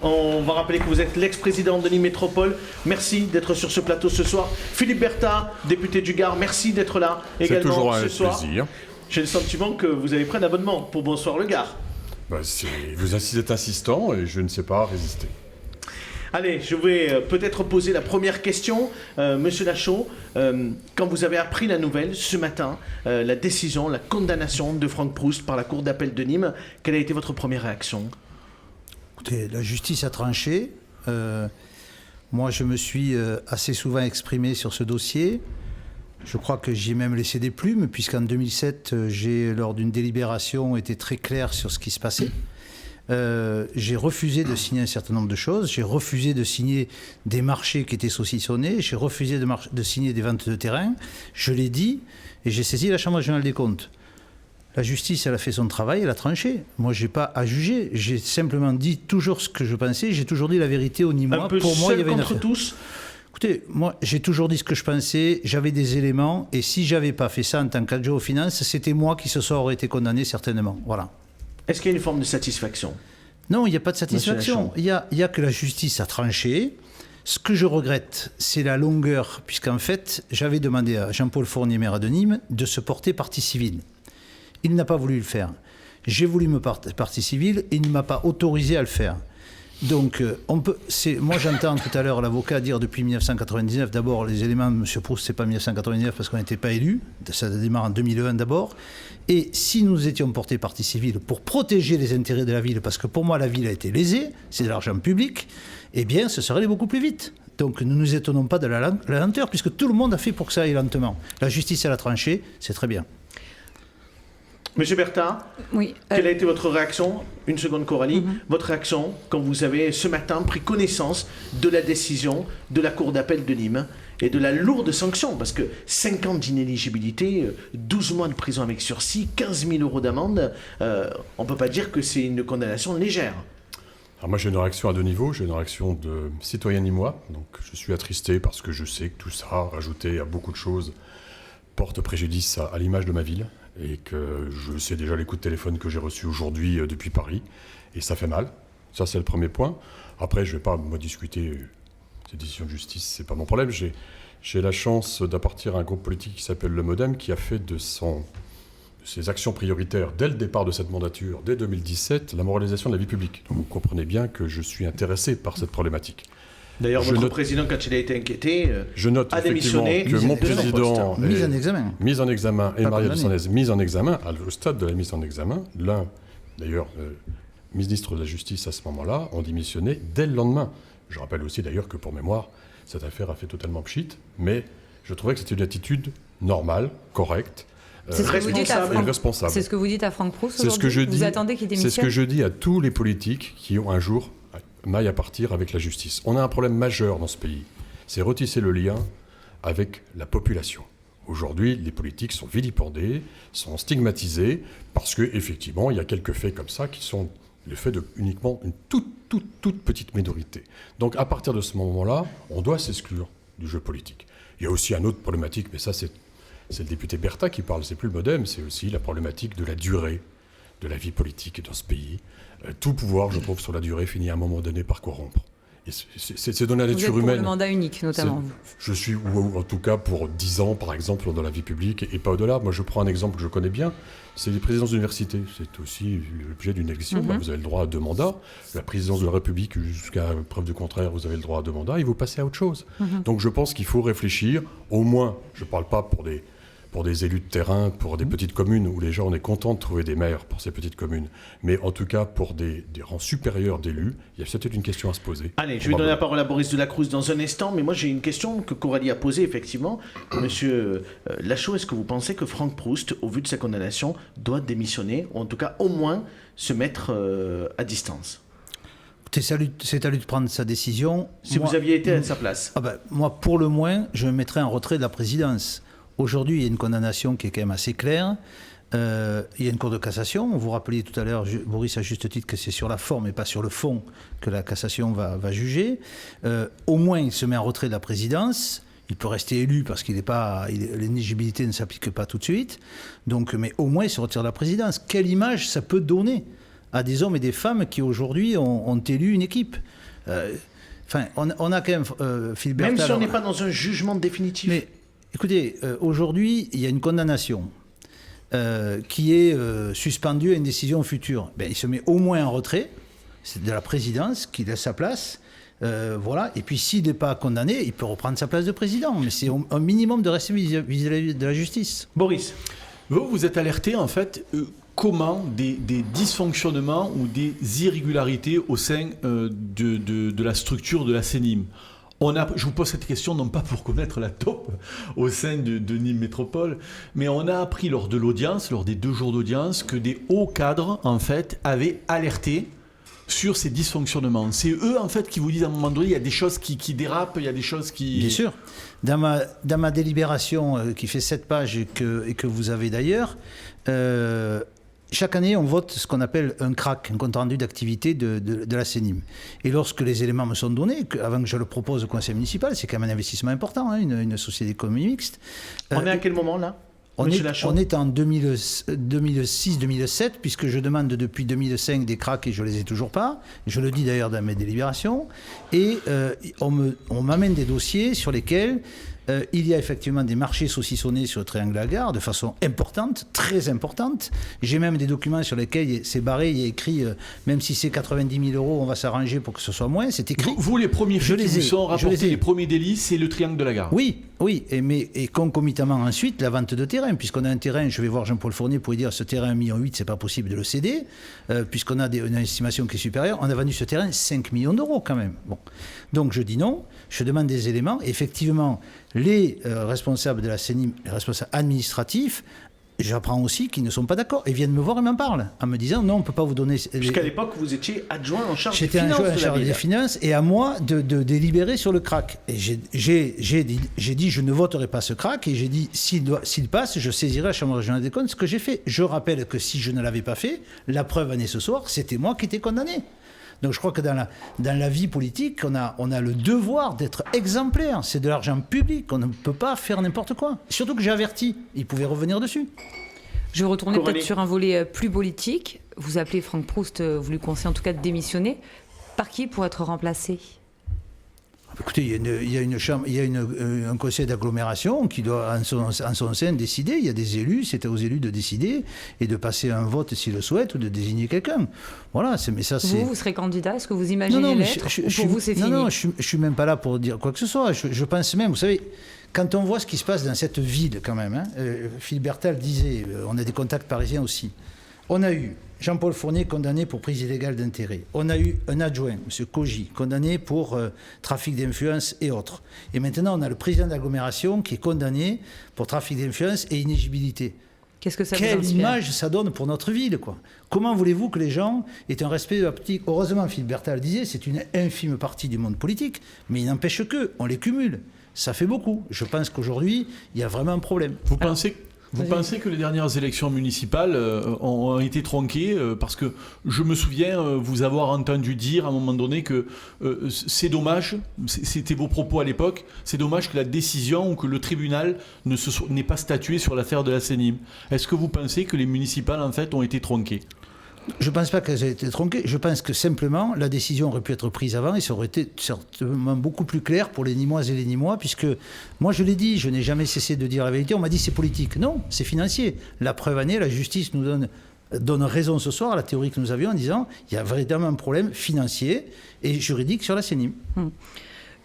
On va rappeler que vous êtes l'ex-président de Nîmes Métropole. Merci d'être sur ce plateau ce soir. Philippe Berta, député du Gard, merci d'être là également c'est toujours un ce soir. plaisir. J'ai le sentiment que vous avez pris un abonnement pour Bonsoir le Gard. Vous êtes insistant et je ne sais pas résister. Allez, je vais peut-être poser la première question. Monsieur Lachaud, quand vous avez appris la nouvelle ce matin, la décision, la condamnation de Franck Proust par la Cour d'appel de Nîmes, quelle a été votre première réaction ? Écoutez, la justice a tranché. Moi, je me suis assez souvent exprimé sur ce dossier. Je crois que j'y ai même laissé des plumes, puisqu'en 2007, j'ai, lors d'une délibération, été très clair sur ce qui se passait. J'ai refusé de signer un certain nombre de choses. J'ai refusé de signer des marchés qui étaient saucissonnés. J'ai refusé de signer des ventes de terrain. Je l'ai dit et j'ai saisi la Chambre régionale des comptes. La justice, elle a fait son travail, elle a tranché. Moi, je n'ai pas à juger. J'ai simplement dit toujours ce que je pensais. J'ai toujours dit la vérité au Nîmois. Un peu pour moi, il y avait contre tous. Écoutez, moi, j'ai toujours dit ce que je pensais. J'avais des éléments. Et si je n'avais pas fait ça en tant qu'adjoint aux finances, c'était moi qui ce soir aurait été condamné, certainement. Voilà. Est-ce qu'il y a une forme de satisfaction ? Non, il n'y a pas de satisfaction. Il y a que la justice a tranché. Ce que je regrette, c'est la longueur, puisqu'en fait, j'avais demandé à Jean-Paul Fournier, maire de Nîmes, de se porter partie civile. Il n'a pas voulu le faire. J'ai voulu me porter partie civile et il ne m'a pas autorisé à le faire. Donc, moi j'entends tout à l'heure l'avocat dire depuis 1999, d'abord les éléments de M. Proust, c'est pas 1999 parce qu'on n'était pas élu, ça démarre en 2001 d'abord. Et si nous étions portés partie civile pour protéger les intérêts de la ville, parce que pour moi la ville a été lésée, c'est de l'argent public, eh bien ce serait allé beaucoup plus vite. Donc ne nous étonnons pas de la lenteur, puisque tout le monde a fait pour que ça aille lentement. La justice elle a tranché, c'est très bien. Monsieur Bertin, oui, quelle a été votre réaction ? Une seconde, Coralie. Votre réaction quand vous avez ce matin pris connaissance de la décision de la Cour d'appel de Nîmes et de la lourde sanction, parce que 5 ans d'inéligibilité, 12 mois de prison avec sursis, 15 000 € d'amende, on ne peut pas dire que c'est une condamnation légère. Alors moi j'ai une réaction à deux niveaux. J'ai une réaction de citoyen nîmois. Donc je suis attristé parce que je sais que tout ça, rajouté à beaucoup de choses, porte préjudice à l'image de ma ville. Et que je sais déjà les coups de téléphone que j'ai reçus aujourd'hui depuis Paris. Et ça fait mal. Ça, c'est le premier point. Après, je ne vais pas moi discuter ces décisions de justice, c'est pas mon problème. J'ai la chance d'appartenir à un groupe politique qui s'appelle le MoDem, qui a fait de ses actions prioritaires, dès le départ de cette mandature, dès 2017, la moralisation de la vie publique. Donc vous comprenez bien que je suis intéressé par cette problématique. D'ailleurs, votre président, quand il a été inquiété, je note a démissionné. Que mon président mise en examen. Mise en examen et Marie-Ève Sanez mise en examen, au stade de la mise en examen. L'un, d'ailleurs, ministre de la Justice à ce moment-là, ont démissionné dès le lendemain. Je rappelle aussi d'ailleurs que pour mémoire, cette affaire a fait totalement pchit, mais je trouvais que c'était une attitude normale, correcte. C'est ce que vous dites à responsable. C'est ce que vous dites à Franck Proust aujourd'hui. C'est ce que je dis. Vous attendez qu'il démissionne. C'est ce que je dis à tous les politiques qui ont un jour maille à partir avec la justice. On a un problème majeur dans ce pays, c'est retisser le lien avec la population. Aujourd'hui, les politiques sont vilipendés, sont stigmatisés, parce qu'effectivement, il y a quelques faits comme ça qui sont le fait de uniquement une toute petite minorité. Donc à partir de ce moment-là, on doit s'exclure du jeu politique. Il y a aussi une autre problématique, mais ça c'est le député Berta qui parle, c'est plus le MoDem, c'est aussi la problématique de la durée de la vie politique dans ce pays. Tout pouvoir, je trouve, sur la durée, finit à un moment donné par corrompre. Et c'est donner à la nature humaine. Vous êtes pour le mandat unique, notamment. Je suis, ou en tout cas pour 10 ans, par exemple, dans la vie publique, et pas au-delà. Moi, je prends un exemple que je connais bien, c'est les présidences d'université. C'est aussi l'objet d'une élection. Vous avez le droit à 2 mandats. La présidence de la République, jusqu'à preuve du contraire, vous avez le droit à 2 mandats, et vous passez à autre chose. Donc je pense qu'il faut réfléchir, au moins, je ne parle pas pour des élus de terrain, pour des petites communes où les gens, on est content de trouver des maires pour ces petites communes. Mais en tout cas, pour des rangs supérieurs d'élus, il y a peut-être une question à se poser. Allez, je vais donner la parole à Boris Delacruz dans un instant, mais moi j'ai une question que Coralie a posée, effectivement. Monsieur Lachaud, est-ce que vous pensez que Franck Proust, au vu de sa condamnation, doit démissionner, ou en tout cas au moins se mettre à distance ? C'est à lui de prendre sa décision. Si vous aviez été à sa place. Moi, pour le moins, je me mettrais en retrait de la présidence. Aujourd'hui, il y a une condamnation qui est quand même assez claire. Il y a une cour de cassation. Vous rappeliez tout à l'heure, Boris, à juste titre, que c'est sur la forme et pas sur le fond que la cassation va juger. Au moins, il se met en retrait de la présidence. Il peut rester élu parce l'éligibilité ne s'applique pas tout de suite. Donc, mais au moins, il se retire de la présidence. Quelle image ça peut donner à des hommes et des femmes qui aujourd'hui ont élu une équipe. On a quand même, Phil Bertal... Même si on n'est pas dans un jugement définitif. Mais écoutez, aujourd'hui, il y a une condamnation qui est suspendue à une décision future. Il se met au moins en retrait, c'est de la présidence qui laisse sa place. Voilà. Et puis s'il n'est pas condamné, il peut reprendre sa place de président. Mais c'est un minimum de respect vis-à-vis de la justice. Boris. Vous êtes alerté, en fait, comment des dysfonctionnements ou des irrégularités au sein de la structure de la CNIM. Je vous pose cette question non pas pour connaître la taupe au sein de Nîmes Métropole, mais on a appris lors de l'audience, lors des 2 jours d'audience, que des hauts cadres, en fait, avaient alerté sur ces dysfonctionnements. C'est eux, en fait, qui vous disent à un moment donné, il y a des choses qui dérapent, il y a des choses qui... Bien sûr. Dans ma délibération qui fait 7 pages et que vous avez d'ailleurs, chaque année, on vote ce qu'on appelle un CRAC, un compte-rendu d'activité de la CNIM. Et lorsque les éléments me sont donnés, avant que je le propose au conseil municipal, c'est quand même un investissement important, une société d'économie mixte. On est à quel moment, là ? On est en 2006-2007, puisque je demande depuis 2005 des CRAC et je ne les ai toujours pas. Je le dis d'ailleurs dans mes délibérations. Et on m'amène des dossiers sur lesquels il y a effectivement des marchés saucissonnés sur le triangle de la gare de façon importante, très importante. J'ai même des documents sur lesquels c'est barré, il y a écrit même si c'est 90 000 €, on va s'arranger pour que ce soit moins. C'est écrit. Vous, les premiers faits qui vous sont rapportés, les premiers délits, c'est le triangle de la gare. Oui, et concomitamment ensuite la vente de terrain, puisqu'on a un terrain, je vais voir Jean-Paul Fournier pour lui dire ce terrain 1,8 million, c'est pas possible de le céder, puisqu'on a une estimation qui est supérieure. On a vendu ce terrain 5 millions d'euros quand même. Bon. Donc je dis non, je demande des éléments. Effectivement, les responsables de la CNIM, les responsables administratifs, j'apprends aussi qu'ils ne sont pas d'accord et viennent me voir et m'en parlent en me disant non, on ne peut pas vous donner... Puisqu'à l'époque, vous étiez adjoint en charge des finances. J'étais adjoint en charge des finances et à moi de délibérer sur le CRAC. Et j'ai dit je ne voterai pas ce CRAC et j'ai dit s'il passe, je saisirai la Chambre régionale des comptes, ce que j'ai fait. Je rappelle que si je ne l'avais pas fait, la preuve en est ce soir, c'était moi qui étais condamné. Donc je crois que dans la vie politique, on a le devoir d'être exemplaire. C'est de l'argent public, on ne peut pas faire n'importe quoi. Surtout que j'ai averti, ils pouvaient revenir dessus. Je vais retourner peut-être sur un volet plus politique. Vous appelez Franck Proust, vous lui conseillez en tout cas de démissionner. Par qui pour être remplacé ? Écoutez, il y a un conseil d'agglomération qui doit en son sein décider. Il y a des élus, c'est aux élus de décider et de passer un vote s'ils le souhaitent ou de désigner quelqu'un. Voilà, mais ça c'est... Vous serez candidat, est-ce que vous imaginez l'être ou pour vous c'est fini ? Non, je ne suis même pas là pour dire quoi que ce soit. Je pense même, vous savez, quand on voit ce qui se passe dans cette ville quand même, Phil Bertal disait, on a des contacts parisiens aussi, on a eu Jean-Paul Fournier condamné pour prise illégale d'intérêt. On a eu un adjoint, M. Koji, condamné pour trafic d'influence et autres. Et maintenant, on a le président d'agglomération qui est condamné pour trafic d'influence et inéligibilité. Qu'est-ce que ça vous Quelle inspire ? image ça donne pour notre ville, quoi. Comment voulez-vous que les gens aient un respect de la politique ? Heureusement, Philippe Bertal disait, c'est une infime partie du monde politique, mais il n'empêche on les cumule. Ça fait beaucoup. Je pense qu'aujourd'hui, il y a vraiment un problème. Vous pensez que les dernières élections municipales ont été tronquées parce que je me souviens vous avoir entendu dire à un moment donné que c'est dommage, c'était vos propos à l'époque, c'est dommage que la décision ou que le tribunal n'ait pas statué sur l'affaire de la CNIM. Est-ce que vous pensez que les municipales en fait ont été tronquées ? Je ne pense pas qu'elles aient été tronquées. Je pense que simplement, la décision aurait pu être prise avant et ça aurait été certainement beaucoup plus clair pour les Nîmoises et les Nîmois, puisque moi, je l'ai dit, je n'ai jamais cessé de dire la vérité. On m'a dit c'est politique. Non, c'est financier. La preuve en est, la justice nous donne raison ce soir à la théorie que nous avions en disant il y a véritablement un problème financier et juridique sur la CNIM.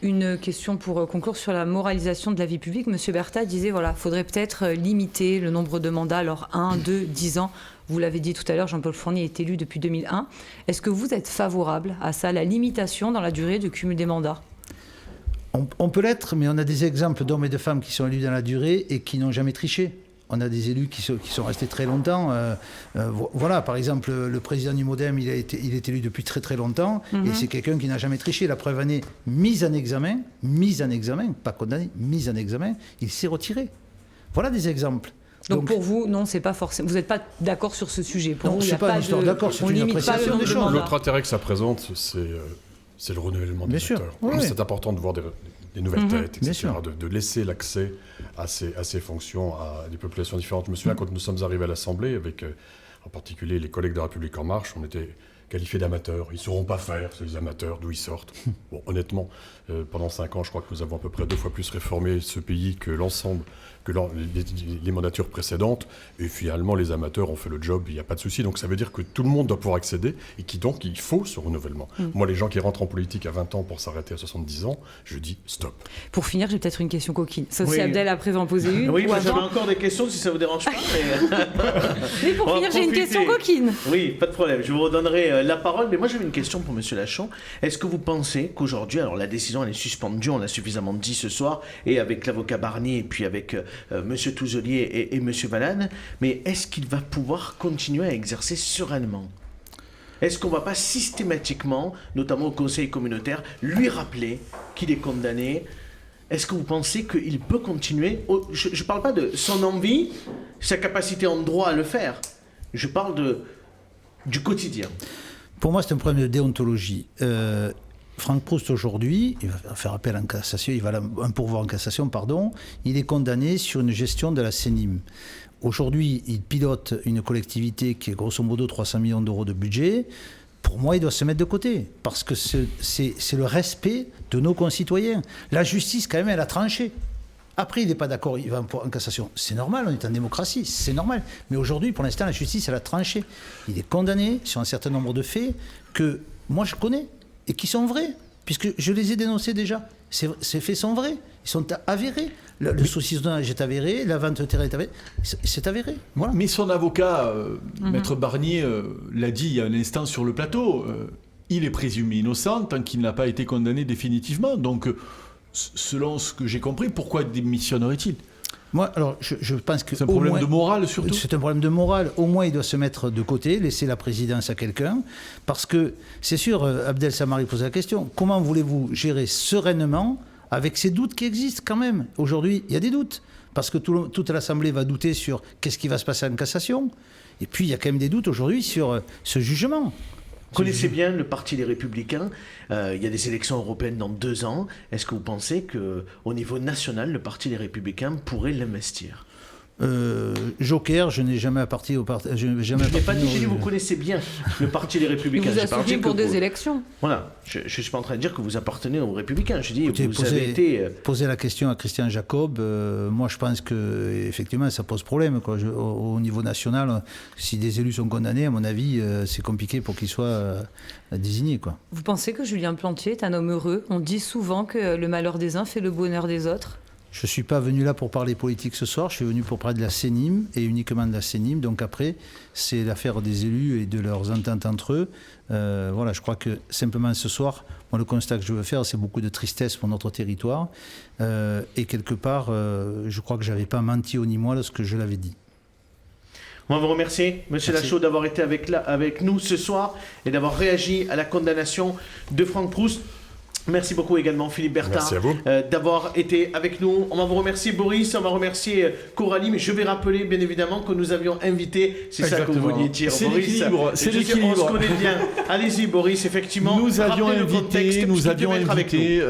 Une question pour conclure sur la moralisation de la vie publique. Monsieur Bertal disait, voilà, faudrait peut-être limiter le nombre de mandats, alors 1, 2, 10 ans. Vous l'avez dit tout à l'heure, Jean-Paul Fournier est élu depuis 2001. Est-ce que vous êtes favorable à ça, la limitation dans la durée de cumul des mandats ? On peut l'être, mais on a des exemples d'hommes et de femmes qui sont élus dans la durée et qui n'ont jamais triché. On a des élus qui sont restés très longtemps. Voilà, par exemple, le président du MoDem, il est élu depuis très très longtemps, et c'est quelqu'un qui n'a jamais triché. La preuve en est, mise en examen, pas condamné, mise en examen, il s'est retiré. Voilà des exemples. Donc pour vous, non, c'est pas forcément. Vous n'êtes pas d'accord sur ce sujet. Pour non, vous, c'est pas une histoire d'accord, c'est une appréciation des choses. L'autre intérêt que ça présente, c'est le renouvellement des acteurs. Oui. C'est important de voir des nouvelles têtes, etc., de laisser l'accès à ces fonctions à des populations différentes. Je me souviens quand nous sommes arrivés à l'Assemblée avec en particulier les collègues de La République En Marche, on était qualifiés d'amateurs. Ils ne sauront pas faire, ces amateurs, d'où ils sortent. Bon, honnêtement, pendant 5 ans, je crois que nous avons à peu près 2 fois plus réformé ce pays que les mandatures précédentes. Et finalement, les amateurs ont fait le job, il n'y a pas de souci. Donc ça veut dire que tout le monde doit pouvoir accéder et donc il faut ce renouvellement. Moi, les gens qui rentrent en politique à 20 ans pour s'arrêter à 70 ans, je dis stop. Pour finir, j'ai peut-être une question coquine. Sauf si Abdel après va en poser une. Oui, j'avais encore des questions si ça ne vous dérange pas. Mais pour finir, j'ai une question coquine. Oui, pas de problème. Je vous redonnerai la parole. Mais moi, j'avais une question pour M. Lachaud. Est-ce que vous pensez qu'aujourd'hui, alors la décision, elle est suspendue, on l'a suffisamment dit ce soir, et avec l'avocat Barnier, et puis avec M. Touzelier et M. Valade, mais est-ce qu'il va pouvoir continuer à exercer sereinement ? Est-ce qu'on ne va pas systématiquement, notamment au Conseil communautaire, lui rappeler qu'il est condamné ? Est-ce que vous pensez qu'il peut continuer ? Je ne parle pas de son envie, sa capacité en droit à le faire. Je parle du quotidien. Pour moi, c'est un problème de déontologie. Franck Proust, aujourd'hui, il va faire appel en cassation, il va un pourvoi en cassation, pardon, il est condamné sur une gestion de la CENIM. Aujourd'hui, il pilote une collectivité qui est grosso modo 300 millions d'euros de budget. Pour moi, il doit se mettre de côté, parce que c'est le respect de nos concitoyens. La justice, quand même, elle a tranché. Après, il n'est pas d'accord, il va en cassation. C'est normal, on est en démocratie, c'est normal. Mais aujourd'hui, pour l'instant, la justice, elle a tranché. Il est condamné sur un certain nombre de faits que moi, je connais et qui sont vrais, puisque je les ai dénoncés déjà. Ces faits sont vrais, ils sont avérés. Le saucissonnage est avéré, la vente de terrain est avérée, c'est avéré. Voilà. Mais son avocat, Maître Barnier, l'a dit il y a un instant sur le plateau, il est présumé innocent tant qu'il n'a pas été condamné définitivement. Donc, selon ce que j'ai compris, pourquoi démissionnerait-il ? Moi, alors, je pense que... C'est un problème de morale, surtout ? C'est un problème de morale. Au moins, il doit se mettre de côté, laisser la présidence à quelqu'un. Parce que, c'est sûr, Abdel Samari pose la question, comment voulez-vous gérer sereinement avec ces doutes qui existent quand même ? Aujourd'hui, il y a des doutes. Parce que toute l'Assemblée va douter sur qu'est-ce qui va se passer en cassation. Et puis, il y a quand même des doutes aujourd'hui sur ce jugement. Vous connaissez bien le Parti des Républicains. Il y a des élections européennes dans 2 ans. Est-ce que vous pensez qu'au niveau national, le Parti des Républicains pourrait l'investir ? Joker, je n'ai jamais appartenu au parti. Je n'ai pas dit, j'ai dit vous connaissez bien le Parti des Républicains. Vous associez pour des élections. Voilà, je ne suis pas en train de dire que vous appartenez aux Républicains. Je dis écoutez, vous avez été... Poser la question à Christian Jacob, moi je pense qu'effectivement ça pose problème. Quoi. Au niveau national, si des élus sont condamnés, à mon avis, c'est compliqué pour qu'ils soient désignés. Quoi. Vous pensez que Julien Plantier est un homme heureux ? On dit souvent que le malheur des uns fait le bonheur des autres. Je ne suis pas venu là pour parler politique ce soir, je suis venu pour parler de la CENIM et uniquement de la CENIM. Donc après, c'est l'affaire des élus et de leurs ententes entre eux. Voilà, je crois que simplement ce soir, moi le constat que je veux faire, c'est beaucoup de tristesse pour notre territoire. Et quelque part, je crois que je n'avais pas menti au ni moi lorsque je l'avais dit. On va vous remercier, M. Lachaud, d'avoir été avec nous ce soir et d'avoir réagi à la condamnation de Franck Proust. Merci beaucoup également Philippe Bertard d'avoir été avec nous. On va vous remercier Boris, on va remercier Coralie, mais je vais rappeler bien évidemment que nous avions invité, c'est ça que vous vouliez dire c'est Boris. C'est l'équilibre. On se connaît bien. Allez-y Boris, effectivement. Nous avions invité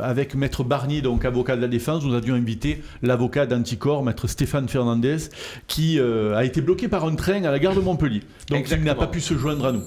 avec Maître Barnier, donc avocat de la défense, nous avions invité l'avocat d'Anticor, Maître Stéphane Fernandez, qui a été bloqué par un train à la gare de Montpellier. Donc il n'a pas pu se joindre à nous.